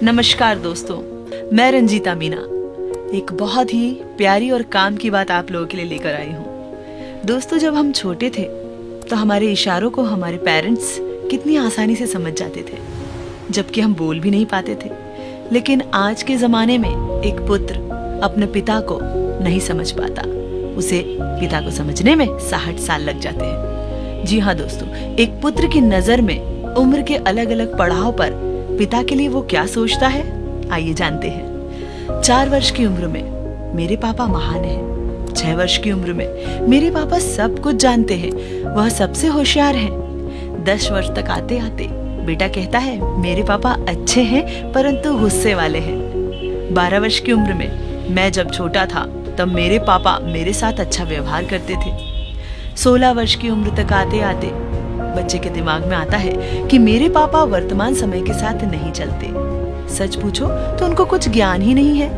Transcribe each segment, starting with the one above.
नमस्कार दोस्तों, मैं रंजीता मीना एक बहुत ही प्यारी और काम की बात आप लोगों के लिए लेकर आई हूँ। दोस्तों, जब हम छोटे थे तो हमारे इशारों को हमारे पेरेंट्स कितनी आसानी से समझ जाते थे, जबकि हम बोल भी नहीं पाते थे। लेकिन आज के ज़माने में एक पुत्र अपने पिता को नहीं समझ पाता, उसे पिता को समझने में 60 साल लग जाते हैं। जी हाँ दोस्तों, एक पुत्र की नज़र में उम्र के अलग अलग पड़ाव पर पिता के लिए वो क्या सोचता है, आइए जानते हैं। 4 वर्ष की उम्र में मेरे पापा महान हैं। 6 वर्ष की उम्र में मेरे पापा सब कुछ जानते हैं, वह सबसे होशियार हैं। 10 वर्ष तक आते आते बेटा कहता है मेरे पापा अच्छे हैं परंतु गुस्से वाले हैं। 12 वर्ष की उम्र में मैं जब छोटा था तब मेरे पापा मेरे साथ अच्छा व्यवहार करते थे। 16 वर्ष की उम्र तक आते आते बच्चे के दिमाग में आता है कि मेरे पापा वर्तमान समय के साथ नहीं चलते। सच पूछो तो उनको कुछ ज्ञान ही नहीं है।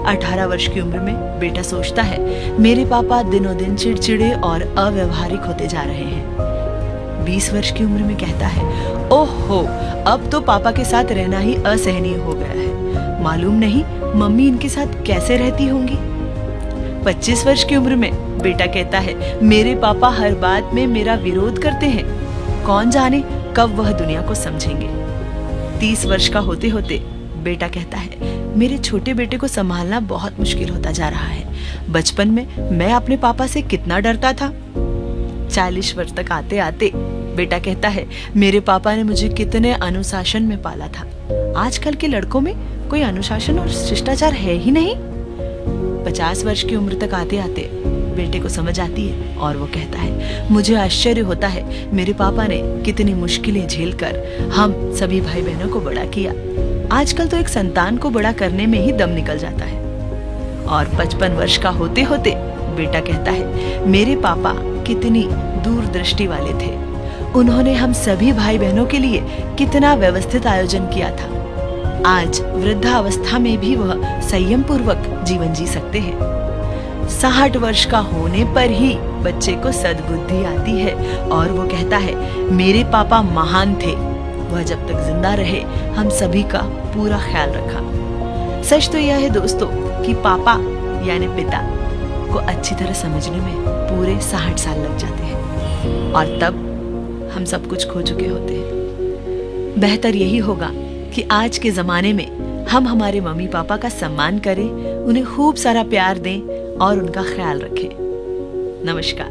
18 वर्ष की उम्र में बेटा सोचता है मेरे पापा दिनों दिन चिड़चिड़े और अव्यवहारिक होते जा रहे हैं। 20 वर्ष की उम्र में कहता है ओहो, अब तो पापा के साथ रहना ही असहनीय हो गया है, मालूम नहीं मम्मी इनके साथ कैसे रहती होंगी। 25 वर्ष की उम्र में बेटा कहता है मेरे पापा हर बात में मेरा विरोध करते हैं, कौन जाने कब वह दुनिया को समझेंगे। 30 वर्ष का होते होते बेटा कहता है मेरे छोटे बेटे को संभालना बहुत मुश्किल होता जा रहा है, बचपन में मैं अपने पापा से कितना डरता था। 40 वर्ष तक आते आते बेटा कहता है मेरे पापा ने मुझे कितने अनुशासन में पाला था, आजकल के लड़कों में कोई अनुशासन और शिष्टाचार है ही नहीं। 50 वर्ष की उम्र तक आते आते बेटे को समझ आती है और वो कहता है मुझे आश्चर्य होता है मेरे पापा ने कितनी मुश्किलें झेलकर हम सभी भाई बहनों को बड़ा किया, आजकल तो एक संतान को बड़ा करने में ही दम निकल जाता है। और 55 वर्ष का होते होते बेटा कहता है मेरे पापा कितनी दूरदृष्टि वाले थे, उन्होंने हम सभी भाई बहनों के लिए कितना व्यवस्थित आयोजन किया था, आज वृद्धावस्था में भी वह संयम पूर्वक जीवन जी सकते हैं। 60 वर्ष का होने पर ही बच्चे को सद्बुद्धि आती है और वो कहता है मेरे पापा महान थे, वह जब तक जिंदा रहे हम सभी का पूरा ख्याल रखा। सच तो यह है दोस्तों कि पापा यानी पिता को अच्छी तरह समझने में पूरे 60 साल लग जाते हैं और तब हम सब कुछ खो चुके होते हैं। बेहतर यही होगा कि आज के जमाने में हम हमारे मम्मी पापा का सम्मान करें, उन्हें खूब सारा प्यार दें और उनका ख्याल रखें। नमस्कार।